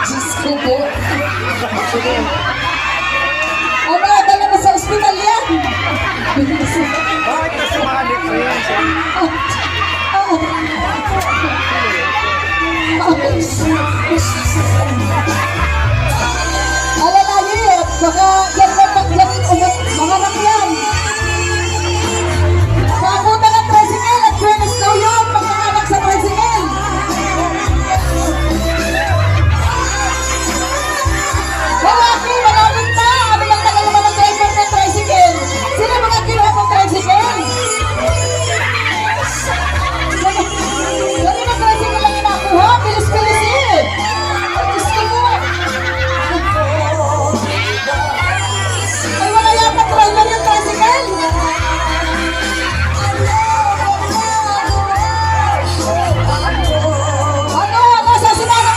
Diyos ko po. Sige. Ano, dala mo sa ospital yan? Bakit na sumalit mo yan? Ala lagi, baka yan